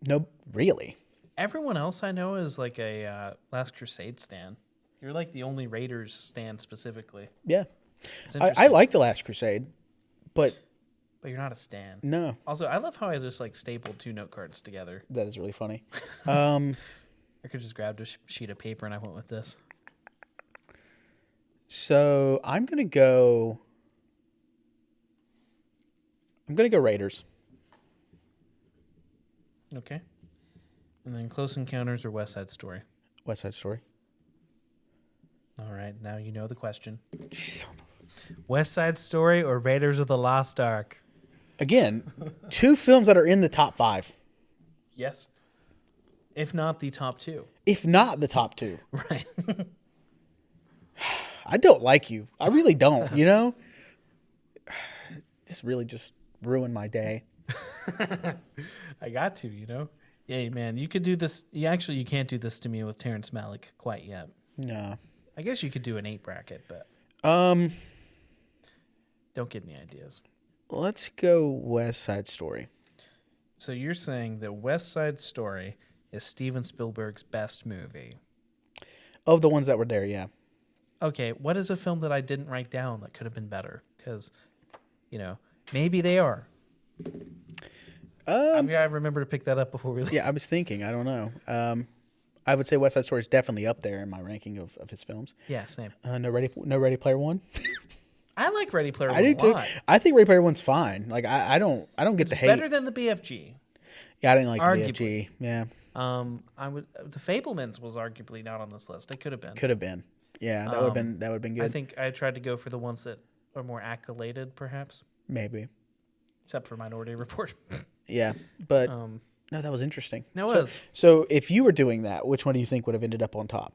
No, really. Everyone else I know is like a Last Crusade stan. You're like the only Raiders stan specifically. Yeah. It's I like The Last Crusade, but you're not a stan. No. Also, I love how I just like stapled 2 note cards together. That is really funny. I could just grabbed a sheet of paper and I went with this. So I'm gonna go Raiders. Okay. And then Close Encounters or West Side Story? West Side Story. All right. Now you know the question. West Side Story or Raiders of the Lost Ark? Again, 2 films that are in the top 5, Yes. If not the top 2. if not the top 2. Right. I don't like you. I really don't, you know? This really just ruined my day. I got to, you know? Yeah, man, you could do this. You can't do this to me with Terrence Malick quite yet. No. I guess you could do an 8 bracket, but don't get any ideas. Let's go West Side Story. So you're saying that West Side Story is Steven Spielberg's best movie? Of the ones that were there, yeah. Okay, what is a film that I didn't write down that could have been better? Because, you know, maybe they are. I remember to pick that up before we leave. Yeah, I was thinking. I don't know. I would say West Side Story is definitely up there in my ranking of his films. Yeah, same. No Ready Player One. I like Ready Player One. I do too. I think Ready Player One's fine. Like I don't get the hate. Better than the BFG. Yeah, I didn't like Arguably. the BFG. Yeah. The Fablemans was arguably not on this list. It could have been. Could have been. Yeah, that would have been good. I think I tried to go for the ones that are more accoladed, perhaps. Maybe. Except for Minority Report. Yeah, but no, that was interesting. No, it was. So if you were doing that, which one do you think would have ended up on top?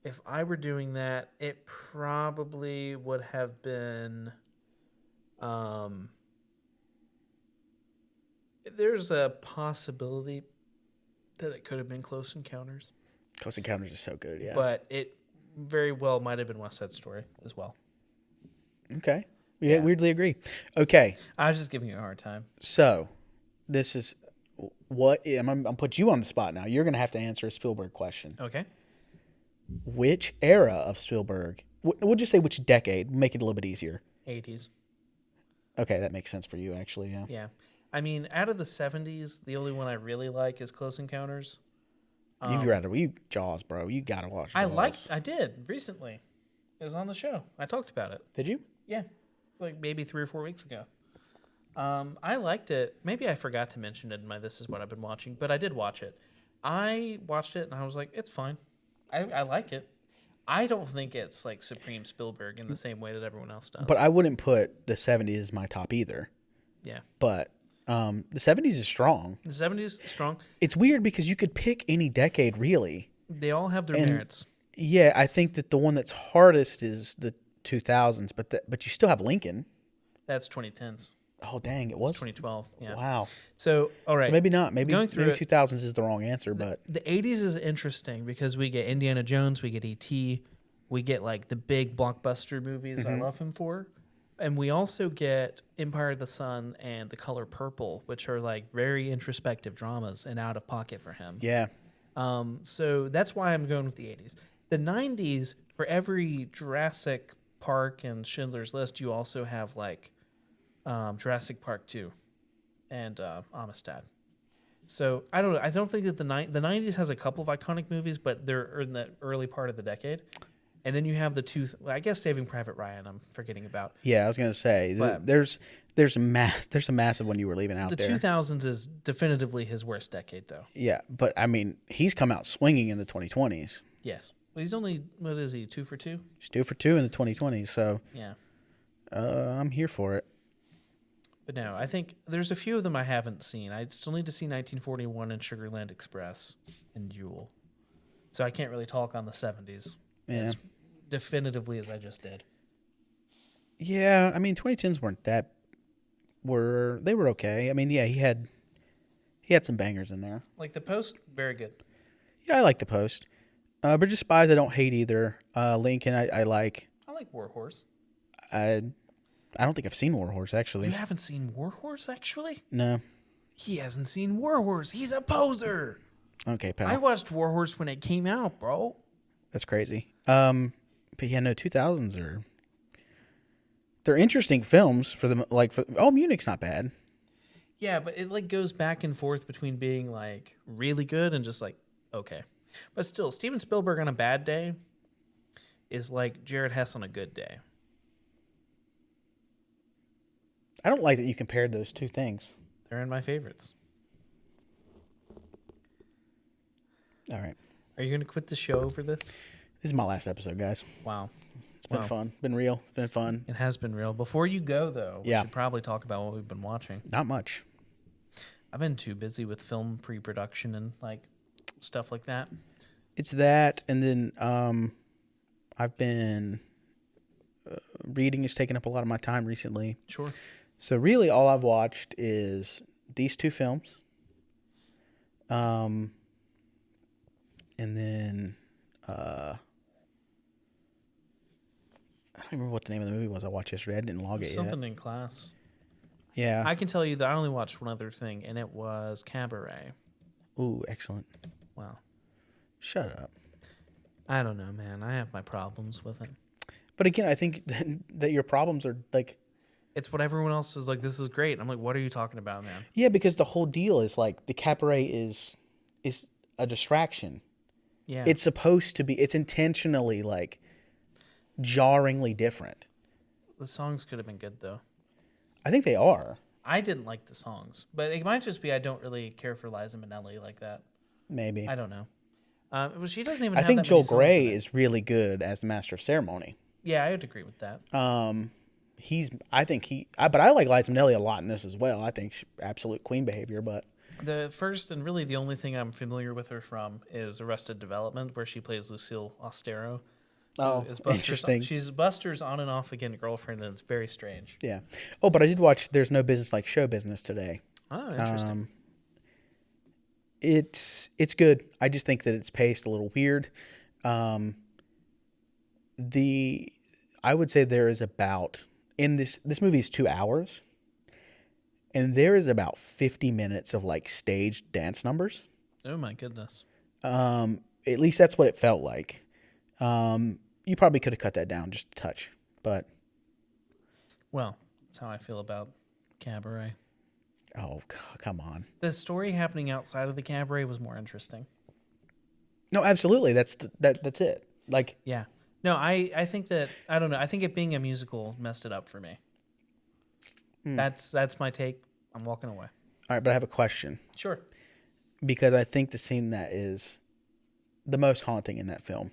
If I were doing that, it probably would have been. There's a possibility that it could have been Close Encounters. Close Encounters is so good, yeah. But it very well might have been West Side Story as well. Okay. Yeah, weirdly agree. Okay. I was just giving you a hard time. So, this is what I'm going to put you on the spot now. You're going to have to answer a Spielberg question. Okay. Which era of Spielberg? We'll just say which decade. Make it a little bit easier. 80s. Okay, that makes sense for you, actually. Yeah. Yeah. I mean, out of the 70s, the only one I really like is Close Encounters. You Jaws, bro. You gotta watch Jaws. I did recently. It was on the show. I talked about it. Did you? Yeah. Like maybe 3 or 4 weeks ago. I liked it. Maybe I forgot to mention it in my This Is What I've Been Watching, but I did watch it. I watched it and I was like, it's fine. I like it. I don't think it's like Supreme Spielberg in the same way that everyone else does. But I wouldn't put the 70s as my top either. Yeah. But the 70s is strong. The 70s is strong. It's weird because you could pick any decade, really. They all have their merits. Yeah, I think that the one that's hardest is the 2000s, but you still have Lincoln. That's 2010s. Oh, dang, it was 2012. Yeah. Wow. So, all right. So maybe not. Maybe going through 2000s is the wrong answer, but the 80s is interesting because we get Indiana Jones, we get E.T., we get like the big blockbuster movies I love him for. And we also get Empire of the Sun and The Color Purple, which are like very introspective dramas and out of pocket for him. yeah. So that's why I'm going with the 80s. The 90s, for every Jurassic Park and Schindler's List, you also have like Jurassic Park 2 and Amistad. So I don't know. I don't think that the 90s has a couple of iconic movies, but they're in the early part of the decade. And then you have the I guess Saving Private Ryan I'm forgetting about. Yeah, I was going to say, there's a massive one you were leaving out there. The 2000s is definitively his worst decade, though. Yeah, but I mean, he's come out swinging in the 2020s. Yes. Well, he's only, what is he, 2 for 2? He's 2 for 2 in the 2020s, so yeah, I'm here for it. But no, I think there's a few of them I haven't seen. I still need to see 1941 and Sugarland Express and Jewel. So I can't really talk on the 70s. Yeah. As definitively as I just did. Yeah, I mean 2010s weren't that they were okay. I mean, yeah, he had some bangers in there. Like The Post, very good. Yeah, I like The Post. Bridge of Spies I don't hate either. Lincoln I like. I like War Horse. I don't think I've seen War Horse actually. You haven't seen War Horse actually? No. He hasn't seen War Horse. He's a poser. Okay, pal. I watched War Horse when it came out, bro. That's crazy. But yeah, no, 2000s they're interesting films for them. Munich's not bad. Yeah, but it like goes back and forth between being like really good and just like okay. But still, Steven Spielberg on a bad day is like Jared Hess on a good day. I don't like that you compared those two things. They're in my favorites. All right. Are you going to quit the show over this? This is my last episode, guys. Wow. It's been fun. Been real. Been fun. It has been real. Before you go, though, we Yeah. should probably talk about what we've been watching. Not much. I've been too busy with film pre-production and like stuff like that. It's that, and then I've been reading has taken up a lot of my time recently. Sure. So really, all I've watched is these two films. And then I don't remember what the name of the movie was I watched yesterday. I didn't log it yet. Something in class. Yeah. I can tell you that I only watched one other thing, and it was Cabaret. Ooh, excellent. Wow. Shut up. I don't know, man. I have my problems with it. But again, I think that your problems are like... It's what everyone else is like, this is great. I'm like, what are you talking about, man? Yeah, because the whole deal is like the cabaret is a distraction. Yeah. It's supposed to be, it's intentionally like jarringly different. The songs could have been good, though. I think they are. I didn't like the songs, but it might just be I don't really care for Liza Minnelli like that. Maybe. I don't know. Well, she doesn't even I have think that Joel many songs Grey in it. is really good as the master of ceremony. Yeah, I would agree with that. But I like Liza Minnelli a lot in this as well. I think she's absolute queen behavior, but The first and really the only thing I'm familiar with her from is Arrested Development, where she plays Lucille Ostero. who is Buster's, interesting. She's Buster's on and off again girlfriend, and it's very strange. Yeah. Oh, but I did watch There's No Business Like Show Business today. Oh, interesting. It's good. I just think that it's paced a little weird. I would say there is about, in this movie is 2 hours, and there is about 50 minutes of like staged dance numbers. Oh my goodness. At least that's what it felt like. You probably could have cut that down just a touch, but Well, that's how I feel about Cabaret. oh, God, come on. The story happening outside of the cabaret was more interesting. No, absolutely. That's it. Like, Yeah. No, I think that, I don't know. I think it being a musical messed it up for me. That's my take. I'm walking away. all right, but I have a question. Sure. Because I think the scene that is the most haunting in that film,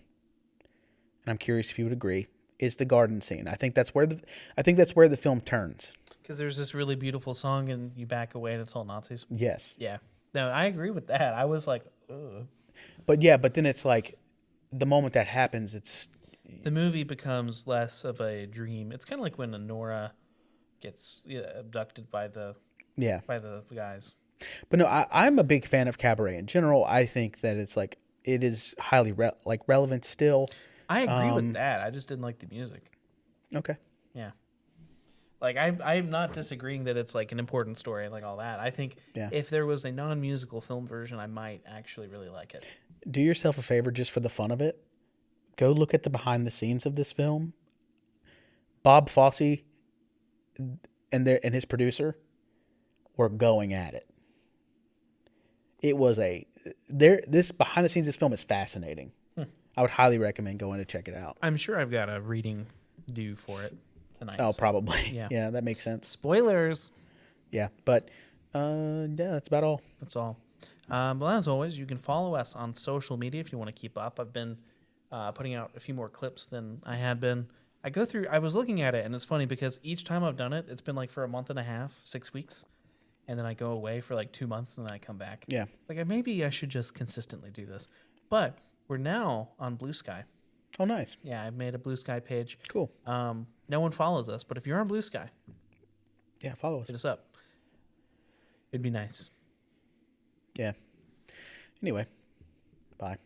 and I'm curious if you would agree, is the garden scene. I think that's where the film turns. Because there's this really beautiful song, and you back away, and it's all Nazis. Yes. Yeah. No, I agree with that. I was like, ugh. But then it's like the moment that happens, it's The movie becomes less of a dream. It's kind of like when Nora gets abducted by the guys. But no, I'm a big fan of Cabaret in general. I think that it's like it is highly relevant still. I agree with that. I just didn't like the music. Okay. Yeah. Like I'm not disagreeing that it's like an important story and like all that. I think if there was a non-musical film version, I might actually really like it. Do yourself a favor just for the fun of it. Go look at the behind the scenes of this film. Bob Fosse and his producer were going at it. It was this behind the scenes of this film is fascinating. I would highly recommend going to check it out. I'm sure I've got a reading due for it tonight. Oh, probably. Yeah. Yeah, that makes sense. Spoilers. Yeah, but yeah, that's about all. That's all. Well, as always, you can follow us on social media if you want to keep up. I've been putting out a few more clips than I had been. I was looking at it, and it's funny because each time I've done it, it's been like for a month and a half, 6 weeks. And then I go away for like 2 months, and then I come back. Yeah. It's like, maybe I should just consistently do this. But we're now on Blue Sky. Oh, nice. Yeah, I've made a Blue Sky page. Cool. No one follows us, but if you're on Blue Sky, Yeah, follow us. hit us up. It'd be nice. Yeah. Anyway, bye.